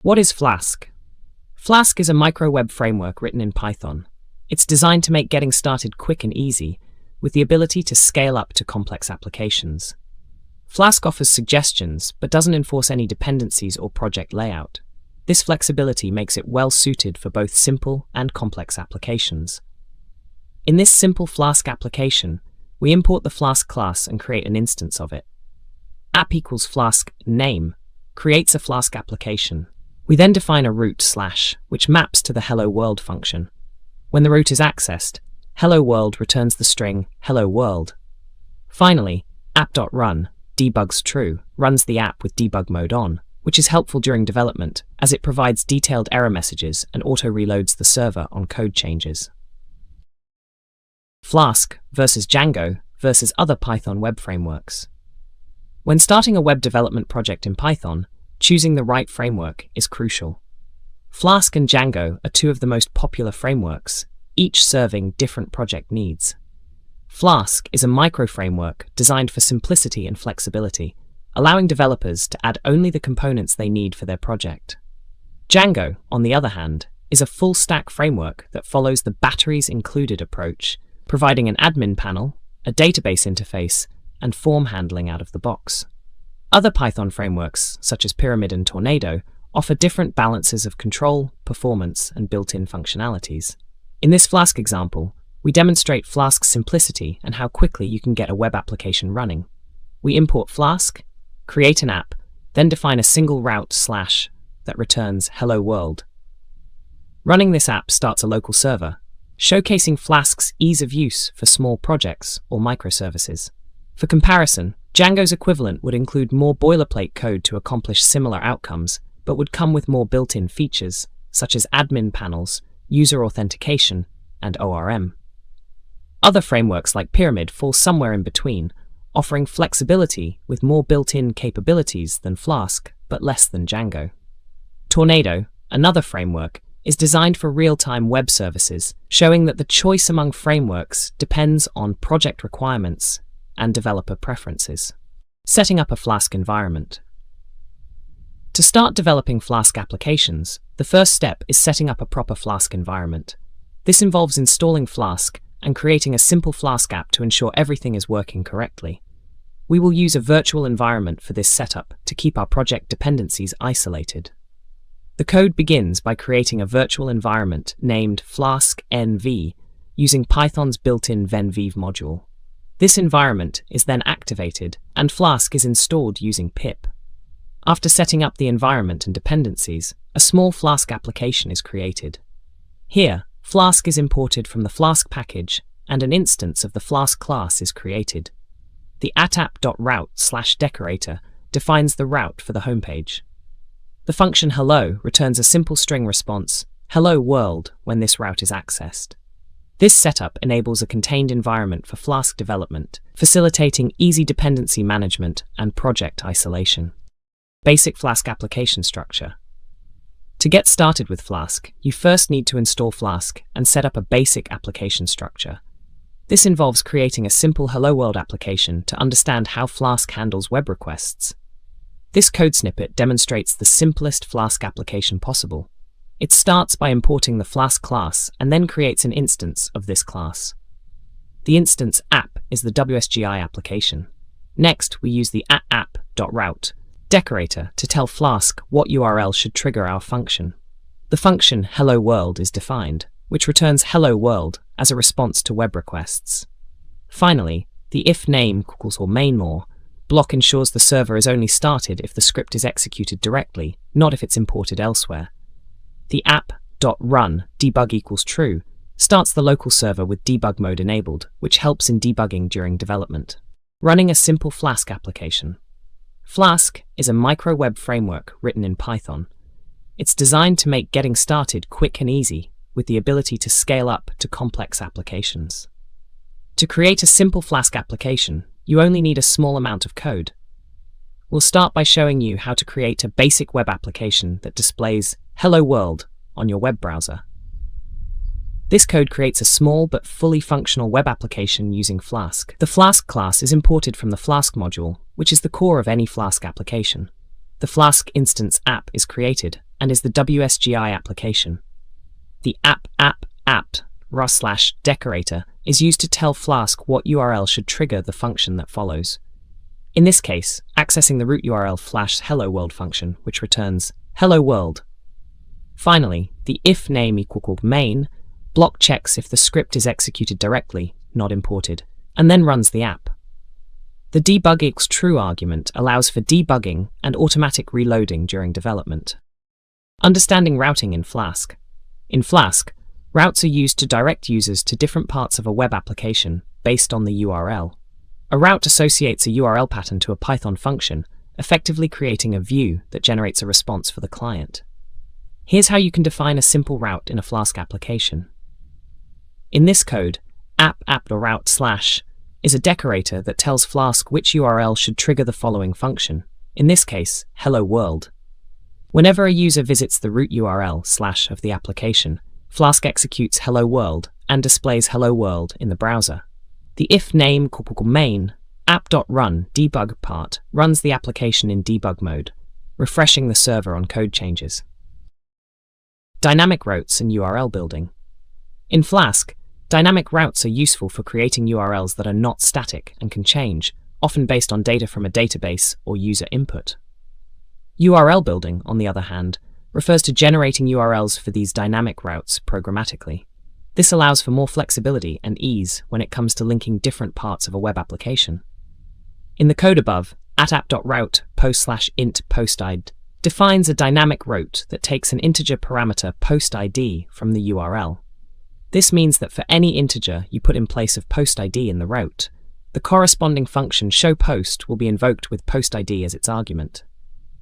What is Flask? Flask is a micro-web framework written in Python. It's designed to make getting started quick and easy, with the ability to scale up to complex applications. Flask offers suggestions, but doesn't enforce any dependencies or project layout. This flexibility makes it well-suited for both simple and complex applications. In this simple Flask application, we import the Flask class and create an instance of it. App equals Flask name creates a Flask application. We then define a root /, which maps to the hello world function. When the root is accessed, hello world returns the string hello world. Finally, app.run debugs true runs the app with debug mode on, which is helpful during development as it provides detailed error messages and auto-reloads the server on code changes. Flask versus Django versus other Python web frameworks. When starting a web development project in Python, choosing the right framework is crucial. Flask and Django are two of the most popular frameworks, each serving different project needs. Flask is a micro-framework designed for simplicity and flexibility, allowing developers to add only the components they need for their project. Django, on the other hand, is a full-stack framework that follows the batteries included approach, providing an admin panel, a database interface, and form handling out of the box. Other Python frameworks, such as Pyramid and Tornado, offer different balances of control, performance, and built-in functionalities. In this Flask example, we demonstrate Flask's simplicity and how quickly you can get a web application running. We import Flask, create an app, then define a single route / that returns hello world. Running this app starts a local server, showcasing Flask's ease of use for small projects or microservices. For comparison, Django's equivalent would include more boilerplate code to accomplish similar outcomes, but would come with more built-in features, such as admin panels, user authentication, and ORM. Other frameworks like Pyramid fall somewhere in between, offering flexibility with more built-in capabilities than Flask, but less than Django. Tornado, another framework, is designed for real-time web services, showing that the choice among frameworks depends on project requirements and developer preferences. Setting up a Flask environment. To start developing Flask applications, the first step is setting up a proper Flask environment. This involves installing Flask and creating a simple Flask app to ensure everything is working correctly. We will use a virtual environment for this setup to keep our project dependencies isolated. The code begins by creating a virtual environment named Flask NV using Python's built-in venviv module. This environment is then activated, and Flask is installed using pip. After setting up the environment and dependencies, a small Flask application is created. Here, Flask is imported from the Flask package, and an instance of the Flask class is created. The atapp.route/decorator defines the route for the homepage. The function hello returns a simple string response, hello world, when this route is accessed. This setup enables a contained environment for Flask development, facilitating easy dependency management and project isolation. Basic Flask application structure. To get started with Flask, you first need to install Flask and set up a basic application structure. This involves creating a simple Hello World application to understand how Flask handles web requests. This code snippet demonstrates the simplest Flask application possible. It starts by importing the Flask class and then creates an instance of this class. The instance app is the WSGI application. Next, we use the app.route decorator to tell Flask what URL should trigger our function. The function hello world is defined, which returns hello world as a response to web requests. Finally, the if name equals or main more block ensures the server is only started if the script is executed directly, not if it's imported elsewhere. The app.run debug equals true starts the local server with debug mode enabled, which helps in debugging during development. Running a simple Flask application. Flask is a micro-web framework written in Python. It's designed to make getting started quick and easy, with the ability to scale up to complex applications. To create a simple Flask application, you only need a small amount of code. We'll start by showing you how to create a basic web application that displays Hello World on your web browser. This code creates a small but fully functional web application using Flask. The Flask class is imported from the Flask module, which is the core of any Flask application. The Flask instance app is created, and is the WSGI application. The app/decorator is used to tell Flask what URL should trigger the function that follows. In this case, accessing the root URL flash hello world function, which returns hello world. Finally, the if name = main block checks if the script is executed directly, not imported, and then runs the app. The debug=true argument allows for debugging and automatic reloading during development. Understanding routing in Flask. In Flask, routes are used to direct users to different parts of a web application based on the URL. A route associates a URL pattern to a Python function, effectively creating a view that generates a response for the client. Here's how you can define a simple route in a Flask application. In this code, app.route/ is a decorator that tells Flask which URL should trigger the following function, in this case, hello world. Whenever a user visits the root URL/ of the application, Flask executes hello world and displays hello world in the browser. The if name = main app.run debug part runs the application in debug mode, refreshing the server on code changes. Dynamic routes and URL building. In Flask, dynamic routes are useful for creating URLs that are not static and can change, often based on data from a database or user input. URL building, on the other hand, refers to generating URLs for these dynamic routes programmatically. This allows for more flexibility and ease when it comes to linking different parts of a web application. In the code above, @app.route post/int postid defines a dynamic route that takes an integer parameter postid from the URL. This means that for any integer you put in place of postid in the route, the corresponding function showPost will be invoked with postid as its argument.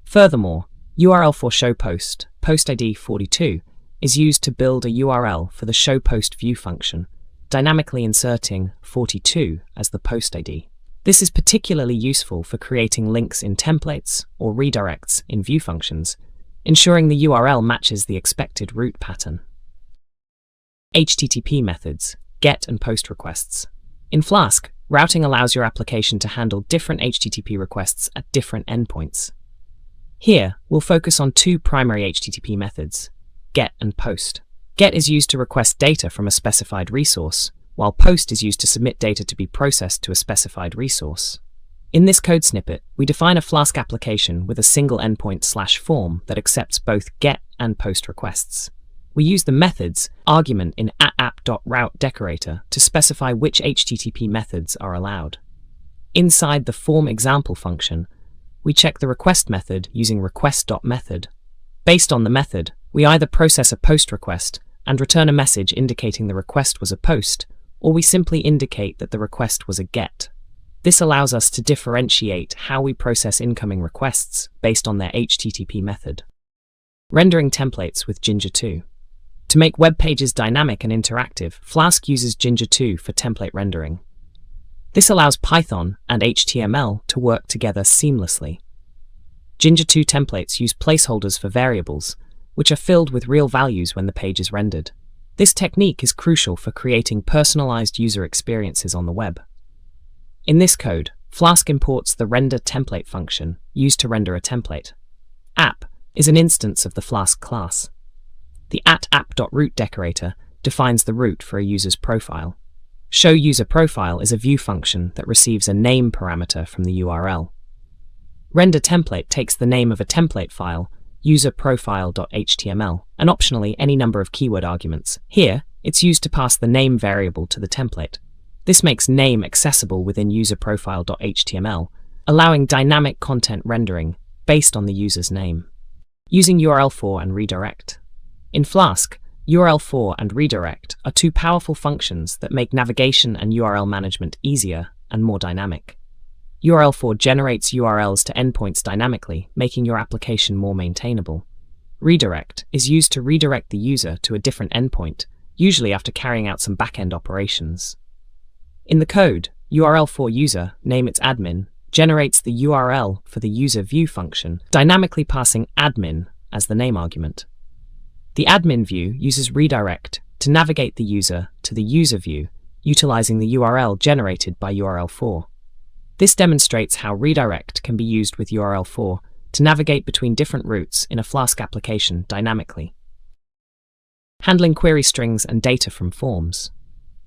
Furthermore, URL for showPost, postid 42, is used to build a URL for the showPost view function, dynamically inserting 42 as the post ID. This is particularly useful for creating links in templates or redirects in view functions, ensuring the URL matches the expected route pattern. HTTP methods, GET and POST requests. In Flask, routing allows your application to handle different HTTP requests at different endpoints. Here, we'll focus on two primary HTTP methods, GET and POST. GET is used to request data from a specified resource, while POST is used to submit data to be processed to a specified resource. In this code snippet, we define a Flask application with a single endpoint/form that accepts both GET and POST requests. We use the methods argument in app.route decorator to specify which HTTP methods are allowed. Inside the form example function, we check the request method using request.method. Based on the method, we either process a POST request and return a message indicating the request was a POST, or we simply indicate that the request was a GET. This allows us to differentiate how we process incoming requests based on their HTTP method. Rendering templates with Jinja 2. To make web pages dynamic and interactive, Flask uses Jinja 2 for template rendering. This allows Python and HTML to work together seamlessly. Jinja 2 templates use placeholders for variables, which are filled with real values when the page is rendered. This technique is crucial for creating personalized user experiences on the web. In this code, Flask imports the render template function used to render a template. App is an instance of the Flask class. The @app.root decorator defines the root for a user's profile. ShowUserProfile is a view function that receives a name parameter from the URL. RenderTemplate takes the name of a template file, userprofile.html, and optionally any number of keyword arguments. Here, it's used to pass the name variable to the template. This makes name accessible within userprofile.html, allowing dynamic content rendering based on the user's name. Using URL-for and redirect. In Flask, URL-for and redirect are two powerful functions that make navigation and URL management easier and more dynamic. URL-for generates URLs to endpoints dynamically, making your application more maintainable. Redirect is used to redirect the user to a different endpoint, usually after carrying out some back-end operations. In the code, URL-for user, name its admin, generates the URL for the user view function, dynamically passing admin as the name argument. The admin view uses redirect to navigate the user to the user view, utilizing the URL generated by URL-for. This demonstrates how redirect can be used with URL-for to navigate between different routes in a Flask application dynamically. Handling query strings and data from forms.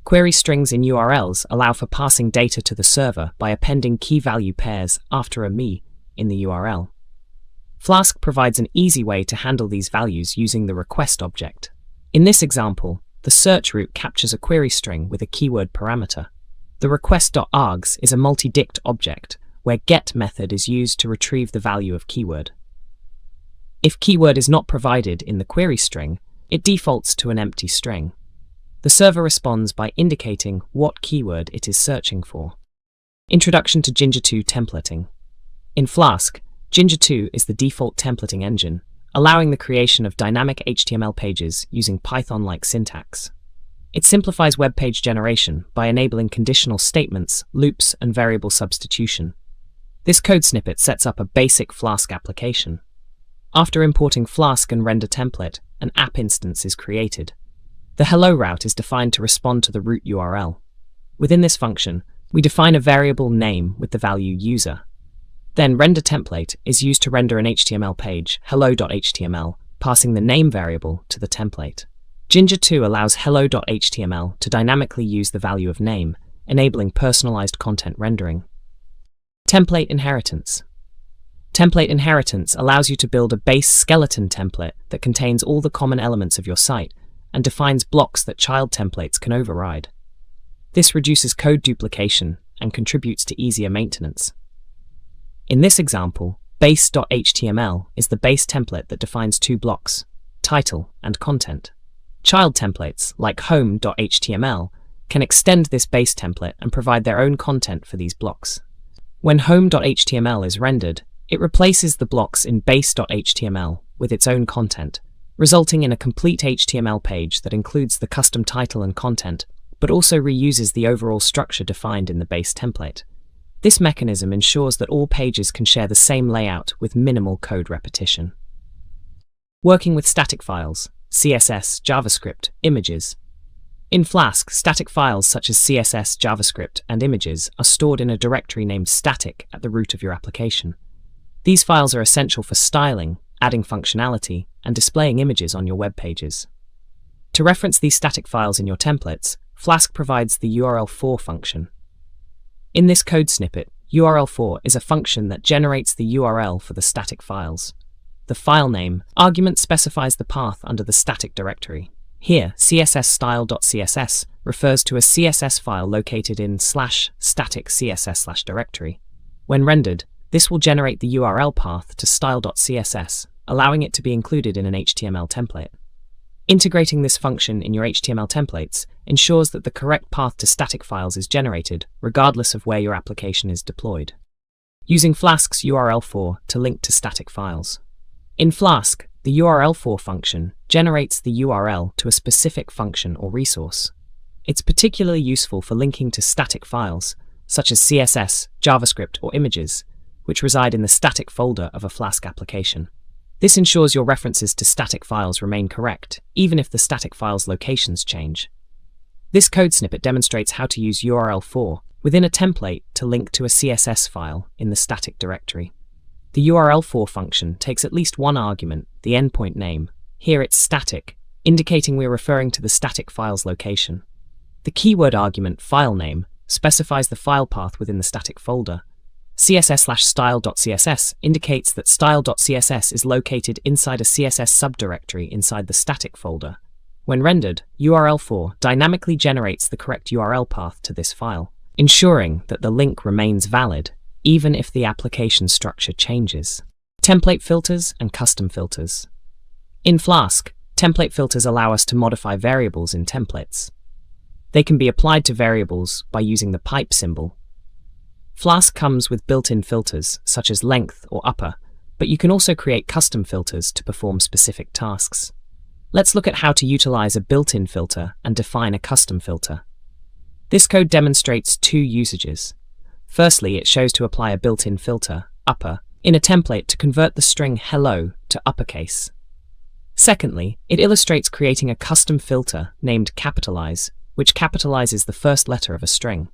Query strings in URLs allow for passing data to the server by appending key-value pairs after a me in the URL. Flask provides an easy way to handle these values using the request object. In this example, the search route captures a query string with a keyword parameter. The request.args is a multi-dict object, where get method is used to retrieve the value of keyword. If keyword is not provided in the query string, it defaults to an empty string. The server responds by indicating what keyword it is searching for. Introduction to Jinja 2 templating. In Flask, Jinja 2 is the default templating engine, allowing the creation of dynamic HTML pages using Python-like syntax. It simplifies web page generation by enabling conditional statements, loops, and variable substitution. This code snippet sets up a basic Flask application. After importing Flask and render template, an app instance is created. The hello route is defined to respond to the root URL. Within this function, we define a variable name with the value user. Then render template is used to render an HTML page, hello.html, passing the name variable to the template. Jinja 2 allows hello.html to dynamically use the value of name, enabling personalized content rendering. Template inheritance. Template inheritance allows you to build a base skeleton template that contains all the common elements of your site and defines blocks that child templates can override. This reduces code duplication and contributes to easier maintenance. In this example, base.html is the base template that defines two blocks, title and content. Child templates, like home.html, can extend this base template and provide their own content for these blocks. When home.html is rendered, it replaces the blocks in base.html with its own content, resulting in a complete HTML page that includes the custom title and content, but also reuses the overall structure defined in the base template. This mechanism ensures that all pages can share the same layout with minimal code repetition. Working with static files, CSS, JavaScript, images. In Flask, static files such as CSS, JavaScript, and images are stored in a directory named static at the root of your application. These files are essential for styling, adding functionality, and displaying images on your web pages. To reference these static files in your templates, Flask provides the URL_for function. In this code snippet, URL_for is a function that generates the URL for the static files. The file name argument specifies the path under the static directory. Here, cssstyle.css refers to a CSS file located in /static css/directory. When rendered, this will generate the URL path to style.css, allowing it to be included in an HTML template. Integrating this function in your HTML templates ensures that the correct path to static files is generated, regardless of where your application is deployed. Using Flask's URL_for to link to static files. In Flask, the URL_for function generates the URL to a specific function or resource. It's particularly useful for linking to static files, such as CSS, JavaScript, or images, which reside in the static folder of a Flask application. This ensures your references to static files remain correct, even if the static file's locations change. This code snippet demonstrates how to use URL_for within a template to link to a CSS file in the static directory. The URL_for function takes at least one argument, the endpoint name. Here it's static, indicating we're referring to the static file's location. The keyword argument, file name, specifies the file path within the static folder. CSS/style.css indicates that style.css is located inside a CSS subdirectory inside the static folder. When rendered, URL_for dynamically generates the correct URL path to this file, ensuring that the link remains valid, even if the application structure changes. Template filters and custom filters. In Flask, template filters allow us to modify variables in templates. They can be applied to variables by using the pipe symbol. Flask comes with built-in filters, such as length or upper, but you can also create custom filters to perform specific tasks. Let's look at how to utilize a built-in filter and define a custom filter. This code demonstrates two usages. Firstly, it shows to apply a built-in filter, upper, in a template to convert the string hello to uppercase. Secondly, it illustrates creating a custom filter named capitalize, which capitalizes the first letter of a string.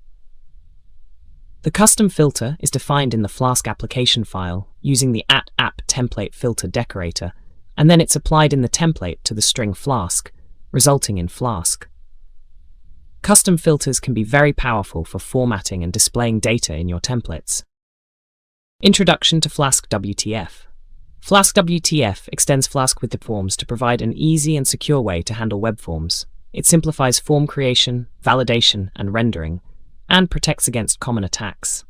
The custom filter is defined in the Flask application file using the @app template filter decorator, and then it's applied in the template to the string Flask, resulting in Flask. Custom filters can be very powerful for formatting and displaying data in your templates. Introduction to Flask WTF. Flask WTF extends Flask with the forms to provide an easy and secure way to handle web forms. It simplifies form creation, validation, and rendering, and protects against common attacks.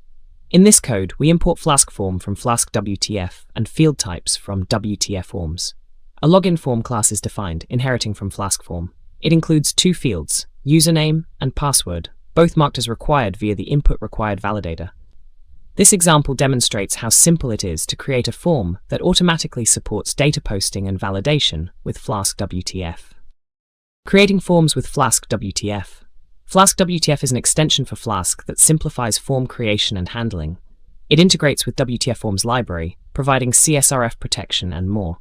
In this code, we import Flask form from Flask WTF and field types from WTF forms. A login form class is defined, inheriting from Flask form. It includes two fields, username and password, both marked as required via the input required validator. This example demonstrates how simple it is to create a form that automatically supports data posting and validation with Flask WTF. Creating forms with Flask WTF. Flask WTF is an extension for Flask that simplifies form creation and handling. It integrates with WTF Forms library, providing CSRF protection and more.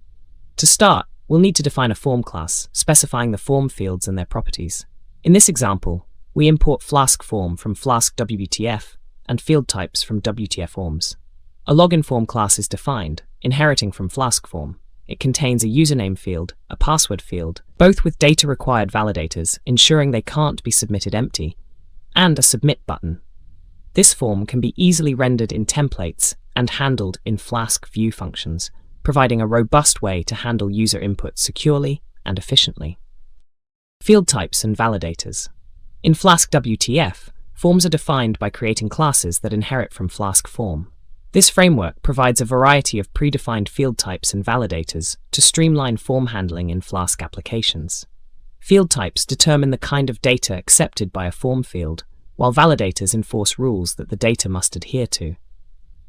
To start, we'll need to define a form class, specifying the form fields and their properties. In this example, we import Flask form from Flask WTF and field types from WTF forms. A login form class is defined, inheriting from Flask form. It contains a username field, a password field, both with data required validators, ensuring they can't be submitted empty, and a submit button. This form can be easily rendered in templates and handled in Flask view functions, providing a robust way to handle user input securely and efficiently. Field types and validators. In Flask WTF, forms are defined by creating classes that inherit from Flask form. This framework provides a variety of predefined field types and validators to streamline form handling in Flask applications. Field types determine the kind of data accepted by a form field, while validators enforce rules that the data must adhere to.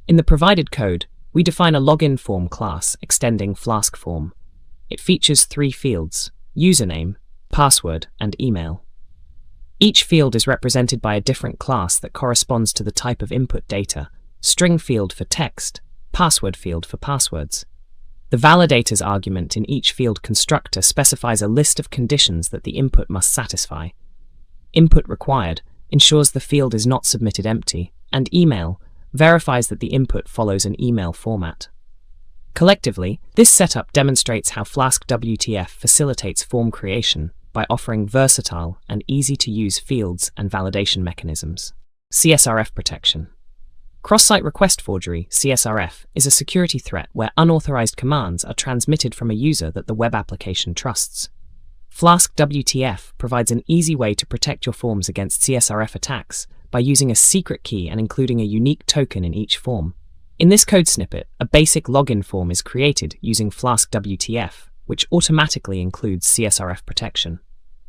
In the provided code, we define a login form class extending Flask form. It features three fields: username, password, and email. Each field is represented by a different class that corresponds to the type of input data: string field for text, password field for passwords. The validator's argument in each field constructor specifies a list of conditions that the input must satisfy. Input required ensures the field is not submitted empty, and email verifies that the input follows an email format. Collectively, this setup demonstrates how Flask WTF facilitates form creation by offering versatile and easy-to-use fields and validation mechanisms. CSRF protection. Cross-site request forgery, CSRF, is a security threat where unauthorized commands are transmitted from a user that the web application trusts. Flask WTF provides an easy way to protect your forms against CSRF attacks by using a secret key and including a unique token in each form. In this code snippet, a basic login form is created using Flask WTF, which automatically includes CSRF protection.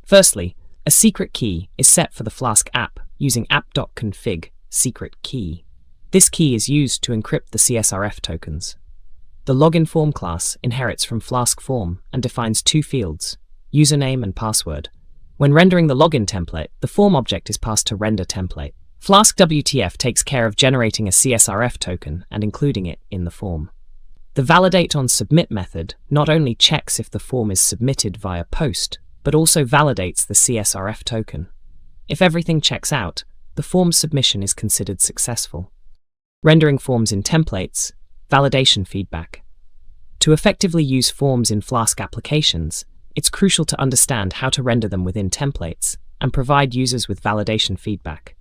Firstly, a secret key is set for the Flask app using app.config secret key. This key is used to encrypt the CSRF tokens. The login form class inherits from Flask form and defines two fields, username and password. When rendering the login template, the form object is passed to render template. Flask WTF takes care of generating a CSRF token and including it in the form. The validate_on_submit method not only checks if the form is submitted via post, but also validates the CSRF token. If everything checks out, the form submission is considered successful. Rendering forms in templates, validation feedback. To effectively use forms in Flask applications, it's crucial to understand how to render them within templates and provide users with validation feedback.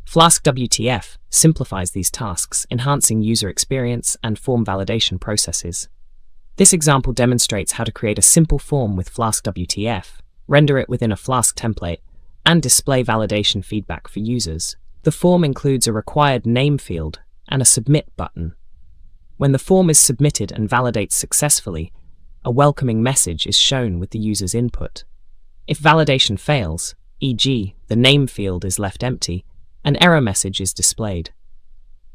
Flask WTF simplifies these tasks, enhancing user experience and form validation processes. This example demonstrates how to create a simple form with Flask WTF, render it within a Flask template, and display validation feedback for users. The form includes a required name field and a submit button. When the form is submitted and validates successfully, a welcoming message is shown with the user's input. If validation fails, e.g., the name field is left empty, an error message is displayed.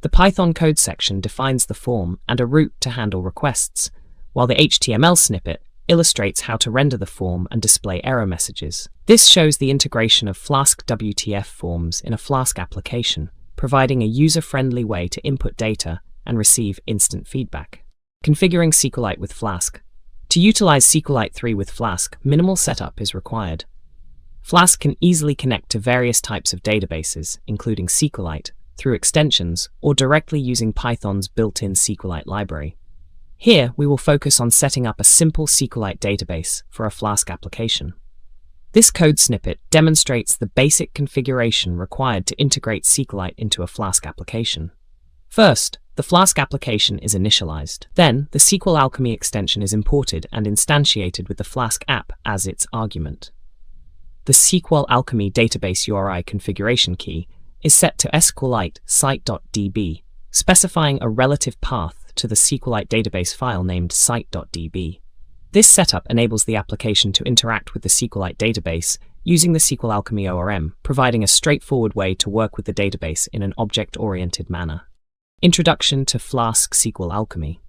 The Python code section defines the form and a route to handle requests, while the HTML snippet illustrates how to render the form and display error messages. This shows the integration of Flask WTF forms in a Flask application, providing a user-friendly way to input data and receive instant feedback. Configuring SQLite with Flask. To utilize SQLite 3 with Flask, minimal setup is required. Flask can easily connect to various types of databases, including SQLite, through extensions, or directly using Python's built-in SQLite library. Here, we will focus on setting up a simple SQLite database for a Flask application. This code snippet demonstrates the basic configuration required to integrate SQLite into a Flask application. First, the Flask application is initialized. Then, the SQL Alchemy extension is imported and instantiated with the Flask app as its argument. The SQL Alchemy database URI configuration key is set to SQLite site.db, specifying a relative path to the SQLite database file named site.db. This setup enables the application to interact with the SQLite database using the SQL Alchemy ORM, providing a straightforward way to work with the database in an object-oriented manner. Introduction to Flask SQL Alchemy.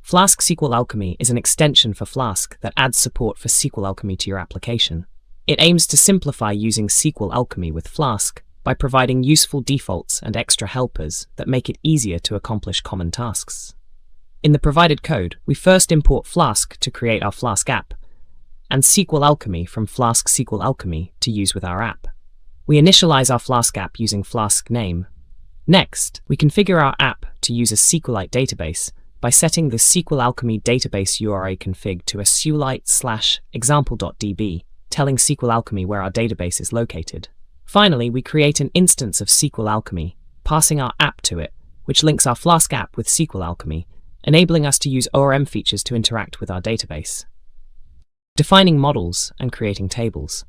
Flask SQL Alchemy is an extension for Flask that adds support for SQL Alchemy to your application. It aims to simplify using SQL Alchemy with Flask by providing useful defaults and extra helpers that make it easier to accomplish common tasks. In the provided code, we first import Flask to create our Flask app, and SQL Alchemy from Flask SQL Alchemy to use with our app. We initialize our Flask app using Flask name. Next, we configure our app to use a SQLite database by setting the SQL Alchemy database URI config to a SQLite/example.db, telling SQL Alchemy where our database is located. Finally, we create an instance of SQL Alchemy, passing our app to it, which links our Flask app with SQL Alchemy, enabling us to use ORM features to interact with our database. Defining models and creating tables.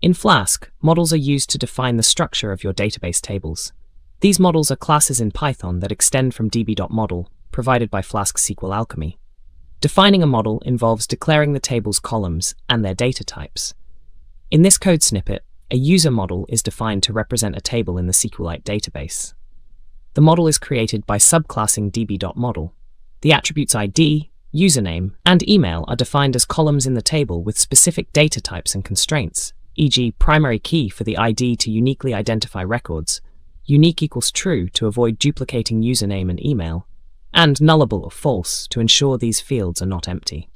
In Flask, models are used to define the structure of your database tables. These models are classes in Python that extend from db.model, provided by Flask SQL Alchemy. Defining a model involves declaring the table's columns and their data types. In this code snippet, a user model is defined to represent a table in the SQLite database. The model is created by subclassing db.model. The attributes ID, username, and email are defined as columns in the table with specific data types and constraints, e.g. primary key for the ID to uniquely identify records, unique equals true to avoid duplicating username and email, and nullable or false to ensure these fields are not empty.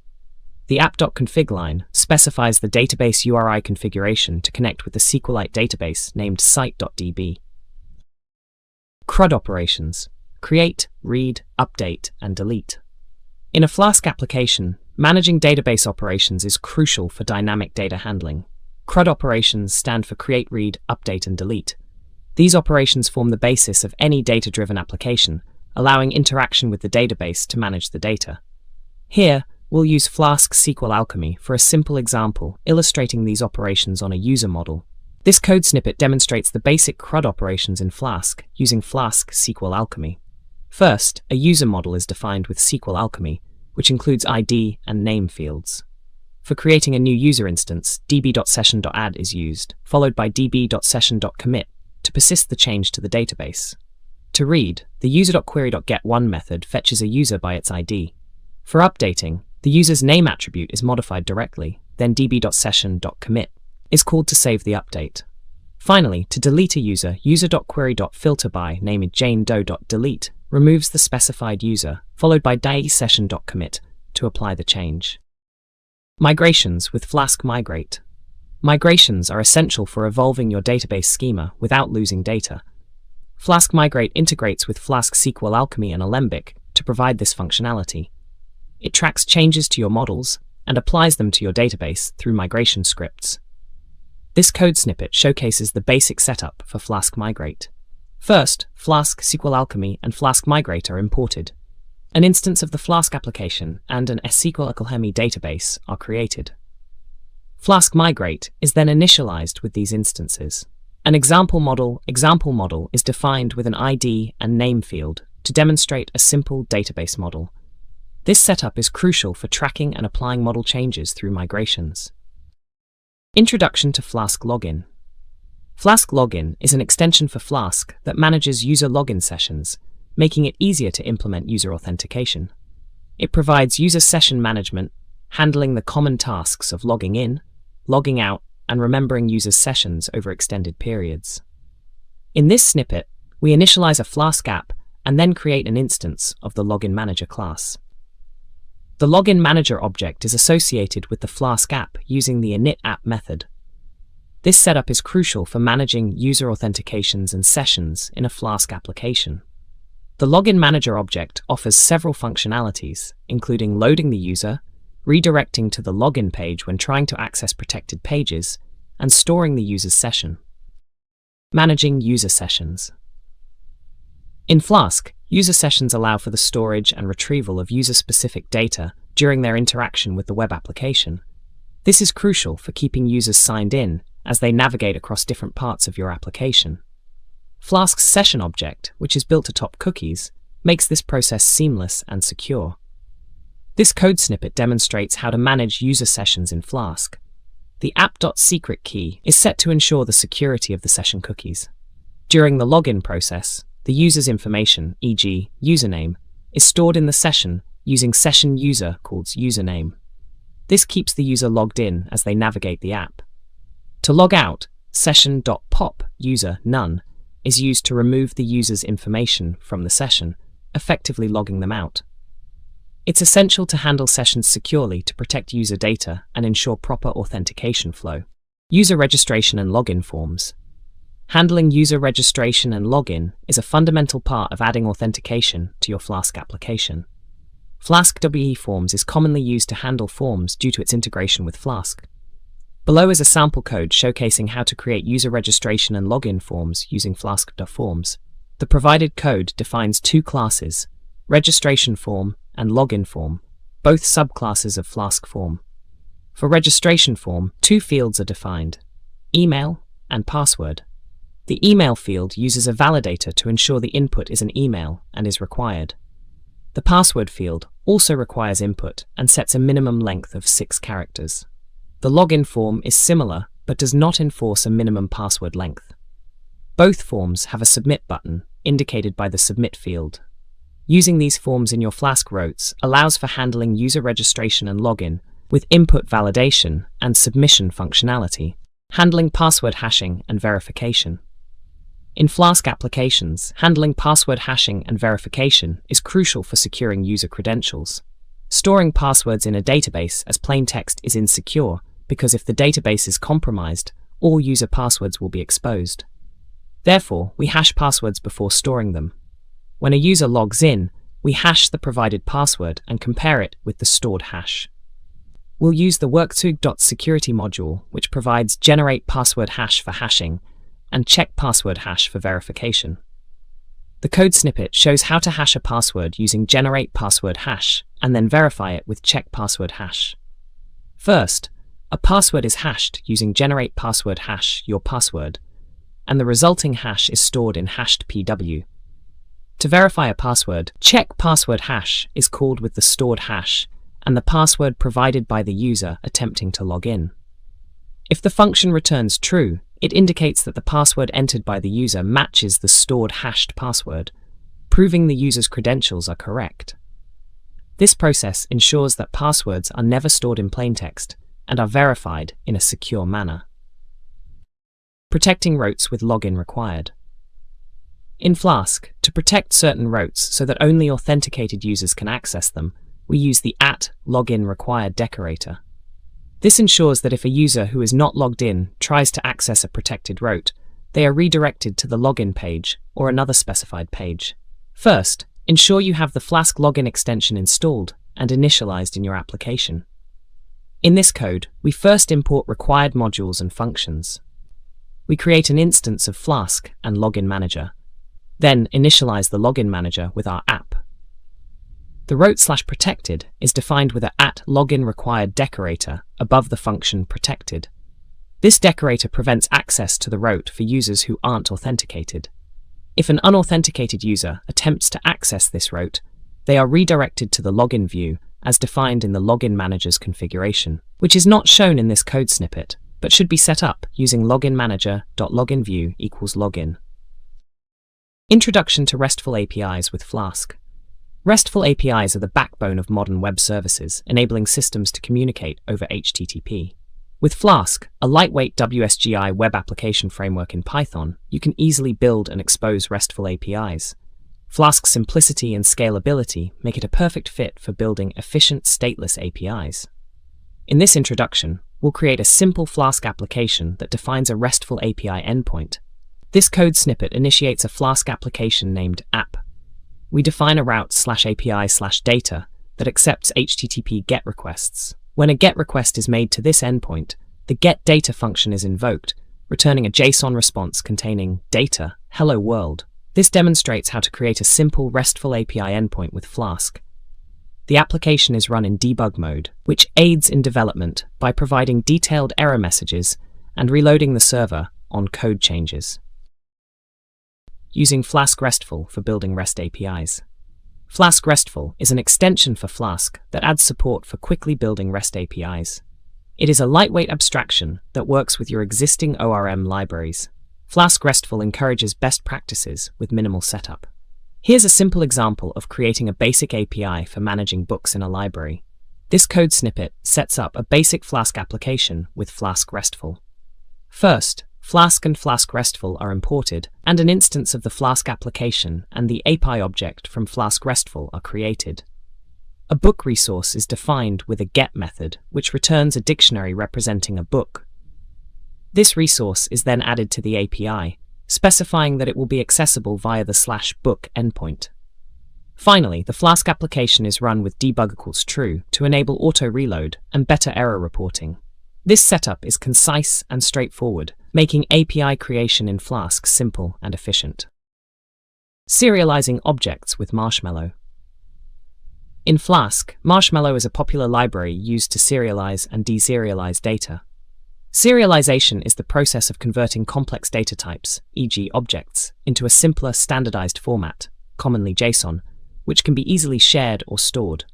The app.config line specifies the database URI configuration to connect with the SQLite database named site.db. CRUD operations: create, read, update, and delete. In a Flask application, managing database operations is crucial for dynamic data handling. CRUD operations stand for create, read, update, and delete. These operations form the basis of any data-driven application, allowing interaction with the database to manage the data. Here, we'll use Flask SQL Alchemy for a simple example illustrating these operations on a user model. This code snippet demonstrates the basic CRUD operations in Flask using Flask SQL Alchemy. First, a user model is defined with SQL Alchemy, which includes ID and name fields. For creating a new user instance, db.session.add is used, followed by db.session.commit to persist the change to the database. To read, the user.query.getOne method fetches a user by its ID. For updating, the user's name attribute is modified directly, then db.session.commit is called to save the update. Finally, to delete a user, user.query.filterby named janedoe.delete removes the specified user, followed by session.commit to apply the change. Migrations with Flask Migrate. Migrations are essential for evolving your database schema without losing data. Flask Migrate integrates with Flask SQL Alchemy and Alembic to provide this functionality. It tracks changes to your models and applies them to your database through migration scripts. This code snippet showcases the basic setup for Flask Migrate. First, Flask SQL Alchemy and Flask Migrate are imported. An instance of the Flask application and an SQL Alchemy database are created. Flask Migrate is then initialized with these instances. An example model is defined with an ID and name field to demonstrate a simple database model. This setup is crucial for tracking and applying model changes through migrations. Introduction to Flask Login. Flask Login is an extension for Flask that manages user login sessions, making it easier to implement user authentication. It provides user session management, handling the common tasks of logging in, logging out, and remembering users' sessions over extended periods. In this snippet, we initialize a Flask app and then create an instance of the Login Manager class. The Login Manager object is associated with the Flask app using the init app method. This setup is crucial for managing user authentications and sessions in a Flask application. The Login Manager object offers several functionalities, including loading the user, redirecting to the login page when trying to access protected pages, and storing the user's session. Managing user sessions. In Flask, user sessions allow for the storage and retrieval of user-specific data during their interaction with the web application. This is crucial for keeping users signed in as they navigate across different parts of your application. Flask's session object, which is built atop cookies, makes this process seamless and secure. This code snippet demonstrates how to manage user sessions in Flask. The app.secret key is set to ensure the security of the session cookies. During the login process, the user's information, e.g., username, is stored in the session using session user called username. This keeps the user logged in as they navigate the app. To log out, session.pop user none is used to remove the user's information from the session, effectively logging them out. It's essential to handle sessions securely to protect user data and ensure proper authentication flow. User registration and login forms. Handling user registration and login is a fundamental part of adding authentication to your Flask application. Flask WE Forms is commonly used to handle forms due to its integration with Flask. Below is a sample code showcasing how to create user registration and login forms using Flask.forms. The provided code defines two classes, registration form and login form, both subclasses of Flask form. For registration form, two fields are defined, email and password. The email field uses a validator to ensure the input is an email and is required. The password field also requires input and sets a minimum length of 6 characters. The login form is similar, but does not enforce a minimum password length. Both forms have a submit button, indicated by the submit field. Using these forms in your Flask routes allows for handling user registration and login with input validation and submission functionality, handling password hashing and verification. In Flask applications, handling password hashing and verification is crucial for securing user credentials. Storing passwords in a database as plain text is insecure, because if the database is compromised, all user passwords will be exposed. Therefore, we hash passwords before storing them. When a user logs in, we hash the provided password and compare it with the stored hash. We'll use the workzug.security module, which provides generate password hash for hashing and check password hash for verification. The code snippet shows how to hash a password using generate password hash and then verify it with check password hash. First, a password is hashed using generate password hash your password, and the resulting hash is stored in hashed PW. To verify a password, check password hash is called with the stored hash and the password provided by the user attempting to log in. If the function returns true, it indicates that the password entered by the user matches the stored hashed password, proving the user's credentials are correct. This process ensures that passwords are never stored in plaintext and are verified in a secure manner. Protecting routes with login required. In Flask, to protect certain routes so that only authenticated users can access them, we use the @LoginRequired decorator. This ensures that if a user who is not logged in tries to access a protected route, they are redirected to the login page or another specified page. First, ensure you have the Flask login extension installed and initialized in your application. In this code, we first import required modules and functions. We create an instance of Flask and Login Manager, then initialize the Login Manager with our app. The route/protected is defined with a @LoginRequired decorator above the function protected. This decorator prevents access to the route for users who aren't authenticated. If an unauthenticated user attempts to access this route, they are redirected to the login view as defined in the Login Manager's configuration, which is not shown in this code snippet, but should be set up using loginmanager.loginView equals login. Introduction to RESTful APIs with Flask. RESTful APIs are the backbone of modern web services, enabling systems to communicate over HTTP. With Flask, a lightweight WSGI web application framework in Python, you can easily build and expose RESTful APIs. Flask's simplicity and scalability make it a perfect fit for building efficient stateless APIs. In this introduction, we'll create a simple Flask application that defines a RESTful API endpoint. This code snippet initiates a Flask application named app. We define a route/API/data that accepts HTTP GET requests. When a GET request is made to this endpoint, the getData function is invoked, returning a JSON response containing data, hello world. This demonstrates how to create a simple RESTful API endpoint with Flask. The application is run in debug mode, which aids in development by providing detailed error messages and reloading the server on code changes. Using Flask RESTful for building REST APIs. Flask RESTful is an extension for Flask that adds support for quickly building REST APIs. It is a lightweight abstraction that works with your existing ORM libraries. Flask RESTful encourages best practices with minimal setup. Here's a simple example of creating a basic API for managing books in a library. This code snippet sets up a basic Flask application with Flask RESTful. First, Flask and Flask RESTful are imported, and an instance of the Flask application and the API object from Flask RESTful are created. A book resource is defined with a get method, which returns a dictionary representing a book. This resource is then added to the API, specifying that it will be accessible via the /book endpoint. Finally, the Flask application is run with debug equals true to enable auto-reload and better error reporting. This setup is concise and straightforward, making API creation in Flask simple and efficient. Serializing objects with Marshmallow. In Flask, Marshmallow is a popular library used to serialize and deserialize data. Serialization is the process of converting complex data types, e.g. objects, into a simpler standardized format, commonly JSON, which can be easily shared or stored.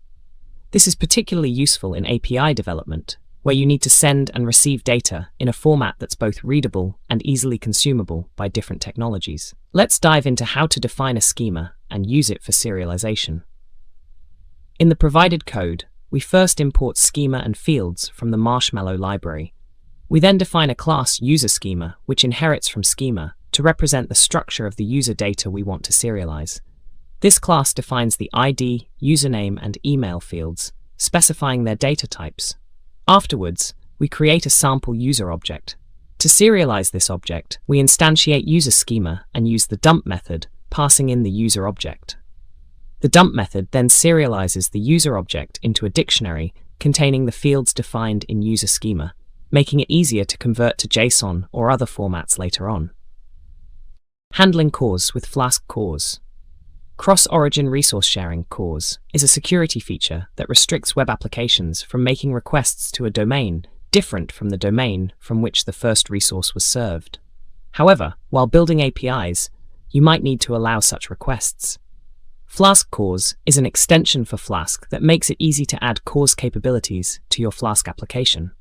This is particularly useful in API development, where you need to send and receive data in a format that's both readable and easily consumable by different technologies. Let's dive into how to define a schema and use it for serialization. In the provided code, we first import schema and fields from the Marshmallow library. We then define a class userSchema, which inherits from schema to represent the structure of the user data we want to serialize. This class defines the ID, username, and email fields, specifying their data types. Afterwards, we create a sample user object. To serialize this object, we instantiate userSchema and use the dump method, passing in the user object. The dump method then serializes the user object into a dictionary containing the fields defined in userSchema, making it easier to convert to JSON or other formats later on. Handling CORS with Flask CORS. Cross-origin resource sharing CORS is a security feature that restricts web applications from making requests to a domain different from the domain from which the first resource was served. However, while building APIs, you might need to allow such requests. Flask CORS is an extension for Flask that makes it easy to add CORS capabilities to your Flask application.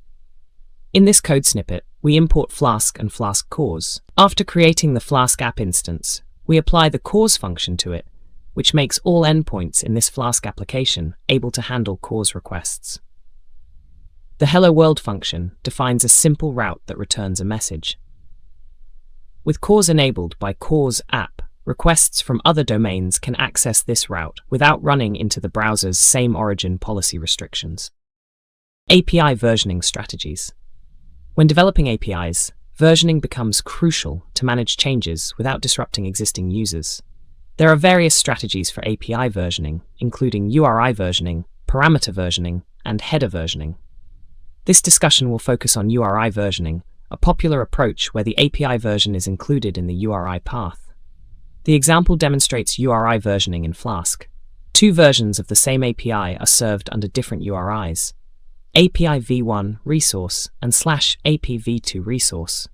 In this code snippet, we import Flask and Flask CORS. After creating the Flask app instance, we apply the CORS function to it, which makes all endpoints in this Flask application able to handle CORS requests. The Hello World function defines a simple route that returns a message. With CORS enabled by CORS app, requests from other domains can access this route without running into the browser's same origin policy restrictions. API versioning strategies. When developing APIs, versioning becomes crucial to manage changes without disrupting existing users. There are various strategies for API versioning, including URI versioning, parameter versioning, and header versioning. This discussion will focus on URI versioning, a popular approach where the API version is included in the URI path. The example demonstrates URI versioning in Flask. Two versions of the same API are served under different URIs: API v1 resource and /AP v2 resource.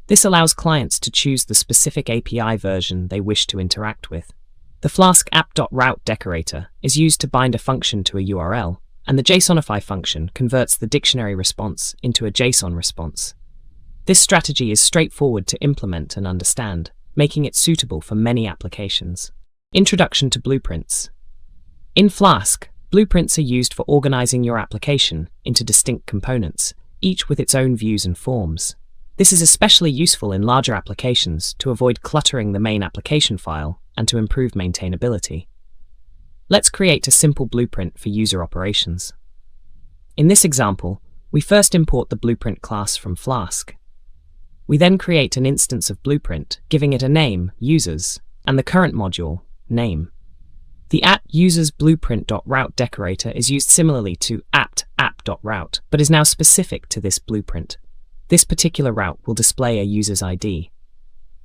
This allows clients to choose the specific API version they wish to interact with. The Flask app.route decorator is used to bind a function to a URL, and the JSONify function converts the dictionary response into a JSON response. This strategy is straightforward to implement and understand, making it suitable for many applications. Introduction to blueprints. In Flask, blueprints are used for organizing your application into distinct components, each with its own views and forms. This is especially useful in larger applications to avoid cluttering the main application file and to improve maintainability. Let's create a simple blueprint for user operations. In this example, We first import the blueprint class from Flask. We then create an instance of blueprint, giving it a name, users, and the current module, name. The @usersBlueprint.route decorator is used similarly to app.route, but is now specific to this blueprint. This particular route will display a user's ID.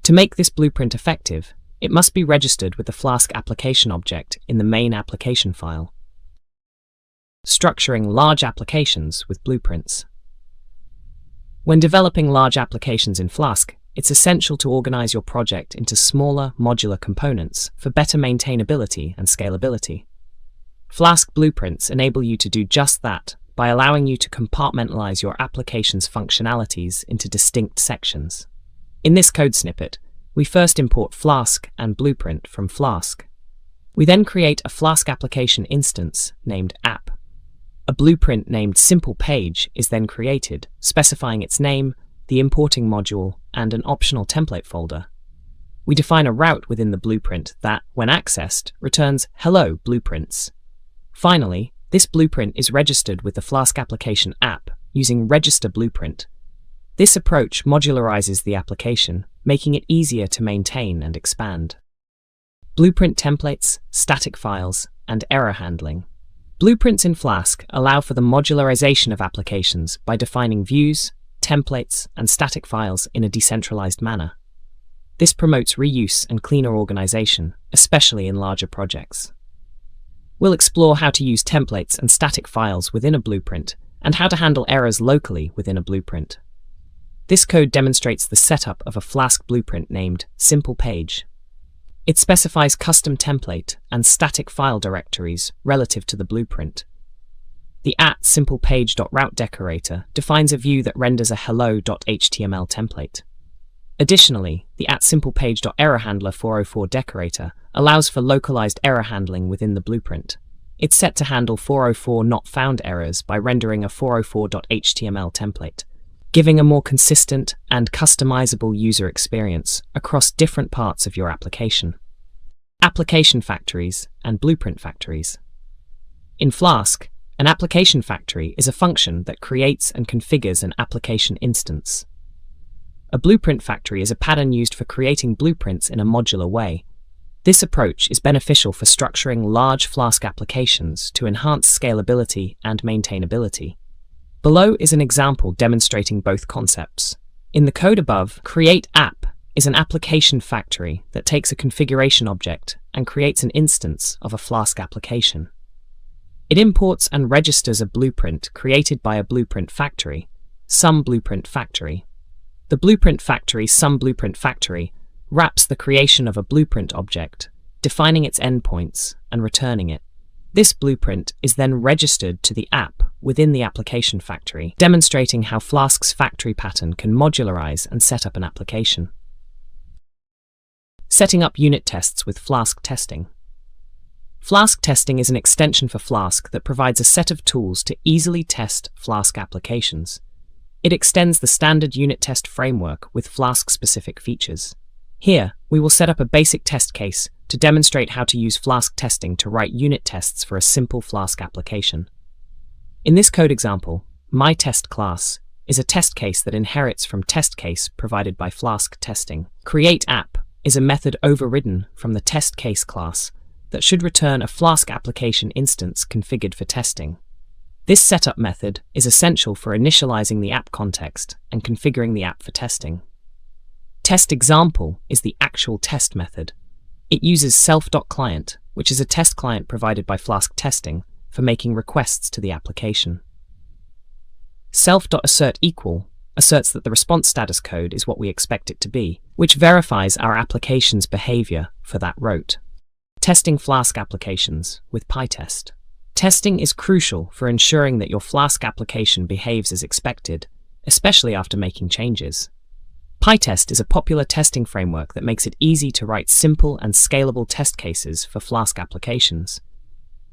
To make this blueprint effective, it must be registered with the Flask application object in the main application file. Structuring large applications with blueprints. When developing large applications in Flask, it's essential to organize your project into smaller, modular components for better maintainability and scalability. Flask blueprints enable you to do just that by allowing you to compartmentalize your application's functionalities into distinct sections. In this code snippet, we first import Flask and blueprint from Flask. We then create a Flask application instance named app. A blueprint named Simple Page is then created, specifying its name, the importing module, and an optional template folder. We define a route within the blueprint that, when accessed, returns Hello Blueprints. Finally, this blueprint is registered with the Flask application app using Register Blueprint. This approach modularizes the application, making it easier to maintain and expand. Blueprint templates, static files, and error handling. Blueprints in Flask allow for the modularization of applications by defining views, templates, and static files in a decentralized manner. This promotes reuse and cleaner organization, especially in larger projects. We'll explore how to use templates and static files within a blueprint and how to handle errors locally within a blueprint. This code demonstrates the setup of a Flask blueprint named Simple Page. It specifies custom template and static file directories relative to the blueprint. The @simplepage.route decorator defines a view that renders a hello.html template. Additionally, the @simplepage.errorhandler404 decorator allows for localized error handling within the blueprint. It's set to handle 404 not found errors by rendering a 404.html template, giving a more consistent and customizable user experience across different parts of your application. Application factories and blueprint factories. In Flask, an application factory is a function that creates and configures an application instance. A blueprint factory is a pattern used for creating blueprints in a modular way. This approach is beneficial for structuring large Flask applications to enhance scalability and maintainability. Below is an example demonstrating both concepts. In the code above, create app is an application factory that takes a configuration object and creates an instance of a Flask application. It imports and registers a blueprint created by a blueprint factory, SomeBlueprintFactory. The blueprint factory SomeBlueprintFactory wraps the creation of a blueprint object, defining its endpoints and returning it. This blueprint is then registered to the app within the application factory, demonstrating how Flask's factory pattern can modularize and set up an application. Setting up unit tests with Flask testing. Flask testing is an extension for Flask that provides a set of tools to easily test Flask applications. It extends the standard unit test framework with Flask-specific features. Here, we will set up a basic test case to demonstrate how to use Flask testing to write unit tests for a simple Flask application. In this code example, myTest class is a test case that inherits from test case provided by Flask testing. CreateApp is a method overridden from the test case class that should return a Flask application instance configured for testing. This setup method is essential for initializing the app context and configuring the app for testing. TestExample is the actual test method. It uses self.client, which is a test client provided by Flask testing, for making requests to the application. Self.assertEqual asserts that the response status code is what we expect it to be, which verifies our application's behavior for that rote. Testing Flask applications with PyTest. Testing is crucial for ensuring that your Flask application behaves as expected, especially after making changes. PyTest is a popular testing framework that makes it easy to write simple and scalable test cases for Flask applications.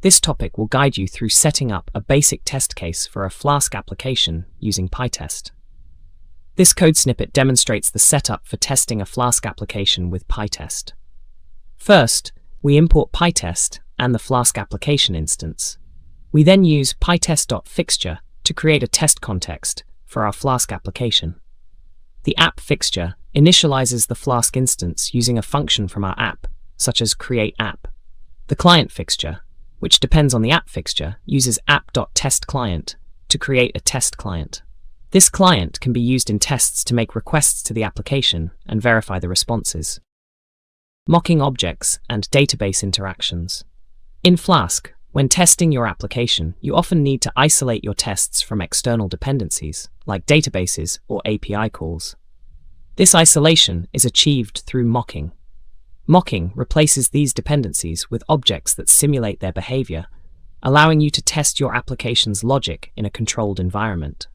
This topic will guide you through setting up a basic test case for a Flask application using PyTest. This code snippet demonstrates the setup for testing a Flask application with PyTest. First, we import PyTest and the Flask application instance. We then use pytest.fixture to create a test context for our Flask application. The app fixture initializes the Flask instance using a function from our app, such as createApp. The client fixture, which depends on the app fixture, uses app.testClient to create a test client. This client can be used in tests to make requests to the application and verify the responses. Mocking objects and database interactions. In Flask, when testing your application, you often need to isolate your tests from external dependencies, like databases or API calls. This isolation is achieved through mocking. Mocking replaces these dependencies with objects that simulate their behavior, allowing you to test your application's logic in a controlled environment.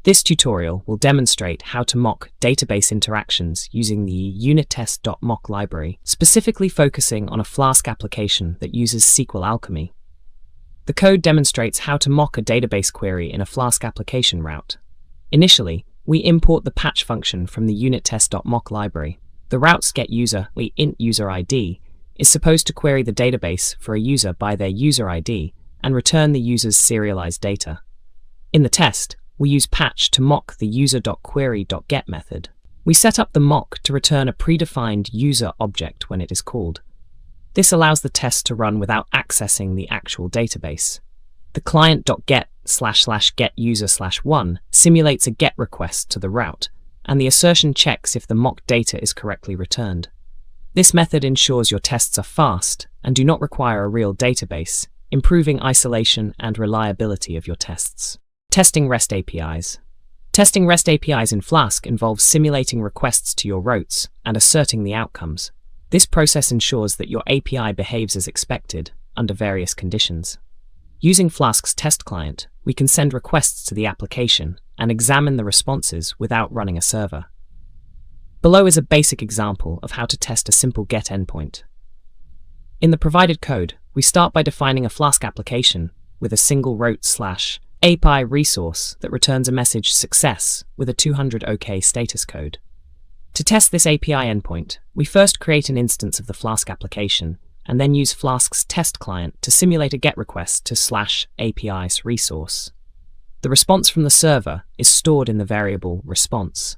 This tutorial will demonstrate how to mock database interactions using the unittest.mock library, specifically focusing on a Flask application that uses SQL Alchemy. The code demonstrates how to mock a database query in a Flask application route. Initially, we import the patch function from the unittest.mock library. The route's getUser user ID is supposed to query the database for a user by their user ID and return the user's serialized data. In the test, we use patch to mock the user.query.get method. We set up the mock to return a predefined user object when it is called. This allows the test to run without accessing the actual database. The client.get//getUser/1 simulates a GET request to the route, and the assertion checks if the mock data is correctly returned. This method ensures your tests are fast and do not require a real database, improving isolation and reliability of your tests. Testing REST APIs. Testing REST APIs in Flask involves simulating requests to your routes and asserting the outcomes. This process ensures that your API behaves as expected under various conditions. Using Flask's test client, we can send requests to the application and examine the responses without running a server. Below is a basic example of how to test a simple GET endpoint. In the provided code, we start by defining a Flask application with a single route/API resource that returns a message success with a 200 OK status code. To test this API endpoint, we first create an instance of the Flask application and then use Flask's test client to simulate a GET request to /API resource. The response from the server is stored in the variable response.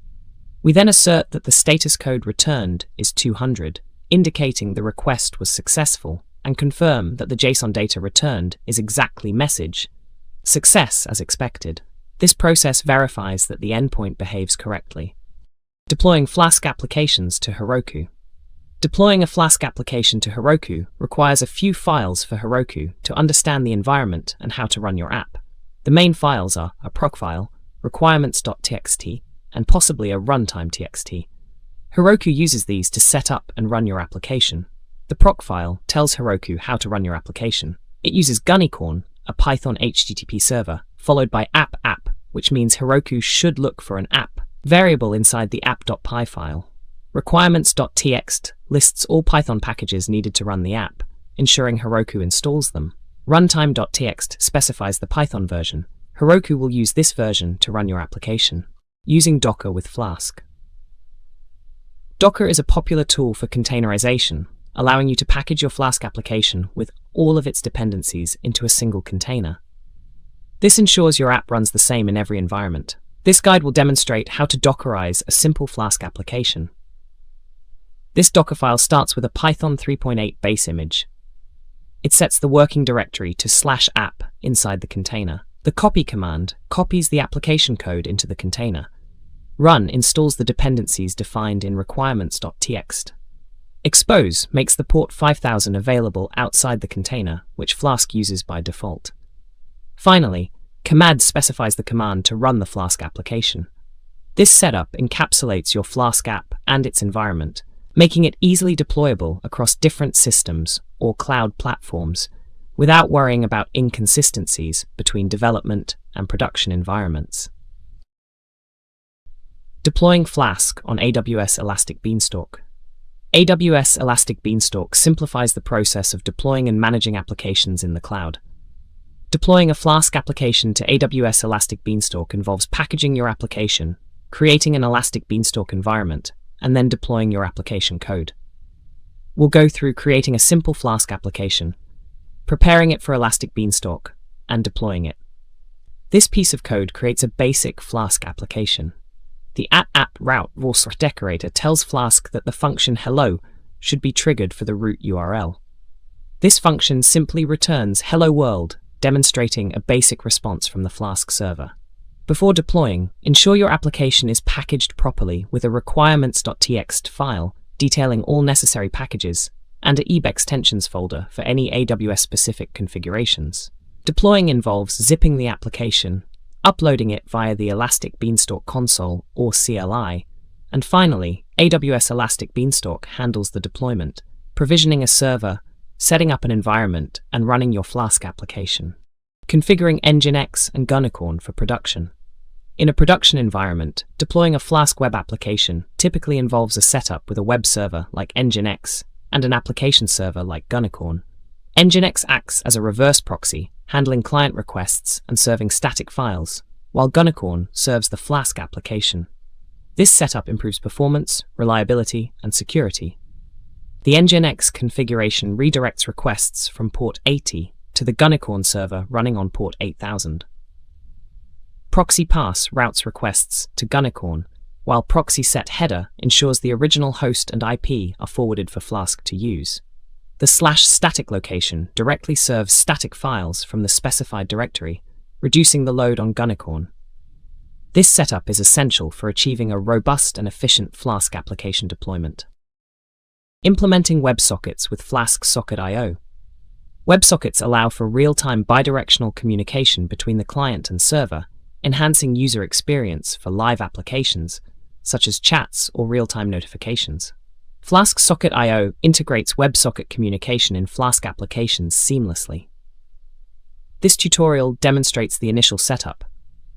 We then assert that the status code returned is 200, indicating the request was successful, and confirm that the JSON data returned is exactly message success as expected. This process verifies that the endpoint behaves correctly. Deploying Flask applications to Heroku. Deploying a Flask application to Heroku requires a few files for Heroku to understand the environment and how to run your app. The main files are a proc file, requirements.txt, and possibly a runtime.txt. Heroku uses these to set up and run your application. The proc file tells Heroku how to run your application. It uses Gunicorn, a Python HTTP server, followed by app, which means Heroku should look for an app variable inside the app.py file. Requirements.txt lists all Python packages needed to run the app, ensuring Heroku installs them. Runtime.txt specifies the Python version. Heroku will use this version to run your application. Using Docker with Flask. Docker is a popular tool for containerization, allowing you to package your Flask application with all of its dependencies into a single container. This ensures your app runs the same in every environment. This guide will demonstrate how to Dockerize a simple Flask application. This Docker file starts with a Python 3.8 base image. It sets the working directory to /app inside the container. The copy command copies the application code into the container. Run installs the dependencies defined in requirements.txt. Expose makes the port 5000 available outside the container, which Flask uses by default. Finally, command specifies the command to run the Flask application. This setup encapsulates your Flask app and its environment, making it easily deployable across different systems or cloud platforms without worrying about inconsistencies between development and production environments. Deploying Flask on AWS Elastic Beanstalk. AWS Elastic Beanstalk simplifies the process of deploying and managing applications in the cloud. Deploying a Flask application to AWS Elastic Beanstalk involves packaging your application, creating an Elastic Beanstalk environment, and then deploying your application code. We'll go through creating a simple Flask application, preparing it for Elastic Beanstalk, and deploying it. This piece of code creates a basic Flask application. The @app route decorator tells Flask that the function hello should be triggered for the root URL. This function simply returns hello world, demonstrating a basic response from the Flask server. Before deploying, ensure your application is packaged properly with a requirements.txt file detailing all necessary packages and a EB extensions folder for any AWS-specific configurations. Deploying involves zipping the application, uploading it via the Elastic Beanstalk console or CLI, and finally, AWS Elastic Beanstalk handles the deployment, provisioning a server, setting up an environment, and running your Flask application. Configuring Nginx and Gunicorn for production. In a production environment, deploying a Flask web application typically involves a setup with a web server like Nginx and an application server like Gunicorn. Nginx acts as a reverse proxy, handling client requests and serving static files, while Gunicorn serves the Flask application. This setup improves performance, reliability, and security. The Nginx configuration redirects requests from port 80 to the Gunicorn server running on port 8000. Proxy pass routes requests to Gunicorn, while proxy set header ensures the original host and IP are forwarded for Flask to use. The /static location directly serves static files from the specified directory, reducing the load on Gunicorn. This setup is essential for achieving a robust and efficient Flask application deployment. Implementing WebSockets with Flask Socket I/O. WebSockets allow for real-time bidirectional communication between the client and server, enhancing user experience for live applications, such as chats or real-time notifications. Flask Socket I/O integrates WebSocket communication in Flask applications seamlessly. This tutorial demonstrates the initial setup.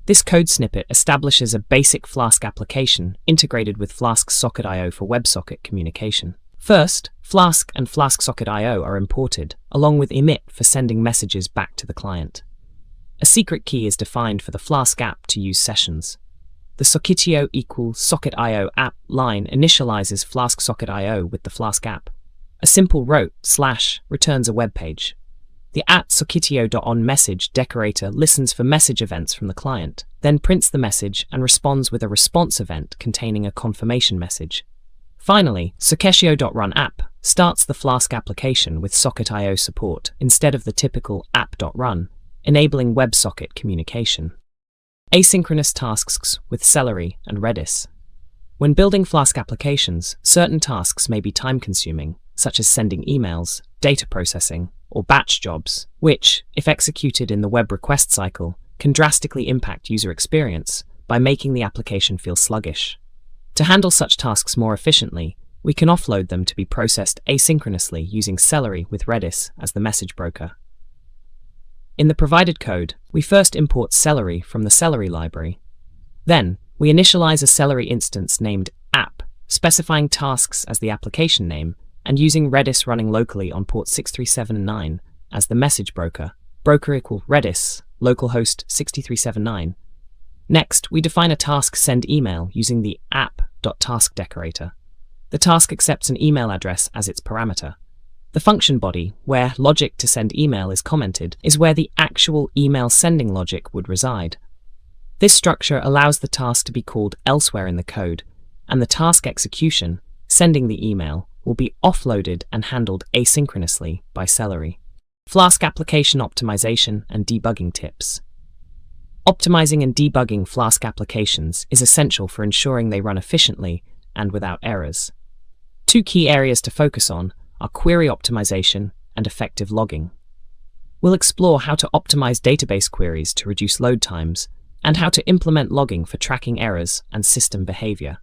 This code snippet establishes a basic Flask application integrated with Flask Socket I/O for WebSocket communication. First, Flask and Flask Socket I/O are imported, along with emit for sending messages back to the client. A secret key is defined for the Flask app to use sessions. The Socketio equals Socket I/O app line initializes Flask Socket I/O with the Flask app. A simple rote / returns a web page. The @Socketio.on message decorator listens for message events from the client, then prints the message and responds with a response event containing a confirmation message. Finally, Socketio.run app starts the Flask application with Socket I/O support instead of the typical app.run, enabling WebSocket communication. Asynchronous tasks with Celery and Redis. When building Flask applications, certain tasks may be time-consuming, such as sending emails, data processing, or batch jobs, which, if executed in the web request cycle, can drastically impact user experience by making the application feel sluggish. To handle such tasks more efficiently, we can offload them to be processed asynchronously using Celery with Redis as the message broker. In the provided code, we first import Celery from the Celery library. Then, we initialize a Celery instance named app, specifying tasks as the application name, and using Redis running locally on port 6379 as the message broker, Redis, localhost 6379. Next, we define a task send email using the app.task decorator. The task accepts an email address as its parameter. The function body, where logic to send email is commented, is where the actual email sending logic would reside. This structure allows the task to be called elsewhere in the code, and the task execution, sending the email, will be offloaded and handled asynchronously by Celery. Flask application optimization and debugging tips. Optimizing and debugging Flask applications is essential for ensuring they run efficiently and without errors. Two key areas to focus on are query optimization and effective logging. We'll explore how to optimize database queries to reduce load times and how to implement logging for tracking errors and system behavior.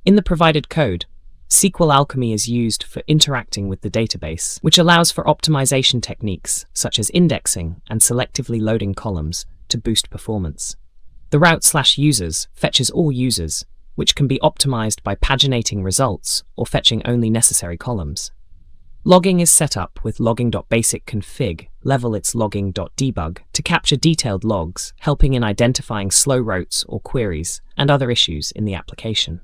In the provided code, SQL Alchemy is used for interacting with the database, which allows for optimization techniques such as indexing and selectively loading columns to boost performance. The route/users fetches all users, which can be optimized by paginating results or fetching only necessary columns. Logging is set up with logging.basic-config level its logging.debug to capture detailed logs, helping in identifying slow routes or queries and other issues in the application.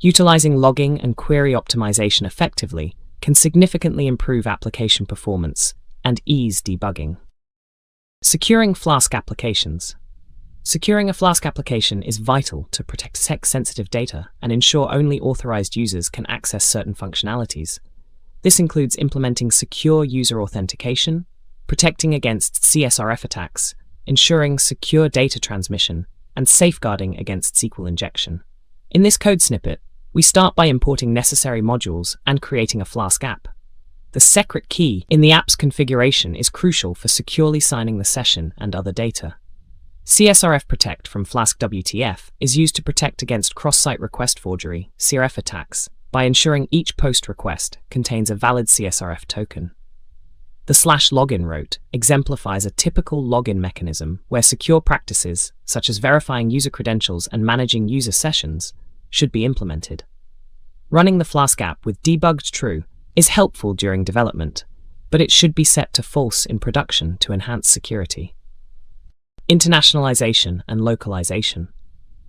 Utilizing logging and query optimization effectively can significantly improve application performance and ease debugging. Securing Flask applications. Securing a Flask application is vital to protect tech-sensitive data and ensure only authorized users can access certain functionalities. This includes implementing secure user authentication, protecting against CSRF attacks, ensuring secure data transmission, and safeguarding against SQL injection. In this code snippet, we start by importing necessary modules and creating a Flask app. The secret key in the app's configuration is crucial for securely signing the session and other data. CSRF Protect from Flask WTF is used to protect against cross-site request forgery, CRF attacks, by ensuring each post request contains a valid CSRF token. The /login route exemplifies a typical login mechanism where secure practices, such as verifying user credentials and managing user sessions, should be implemented. Running the Flask app with debugged true is helpful during development, but it should be set to false in production to enhance security. Internationalization and localization.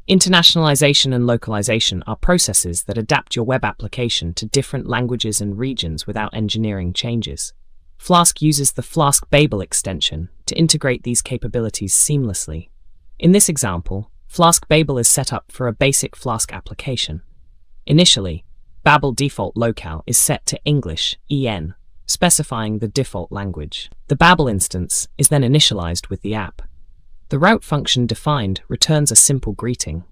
Internationalization and localization are processes that adapt your web application to different languages and regions without engineering changes. Flask uses the Flask Babel extension to integrate these capabilities seamlessly. In this example, Flask Babel is set up for a basic Flask application. Initially, Babel default locale is set to English, EN, specifying the default language. The Babel instance is then initialized with the app. The route function defined returns a simple greeting.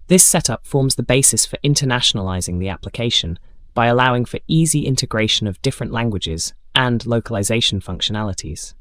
This setup forms the basis for internationalizing the application by allowing for easy integration of different languages and localization functionalities.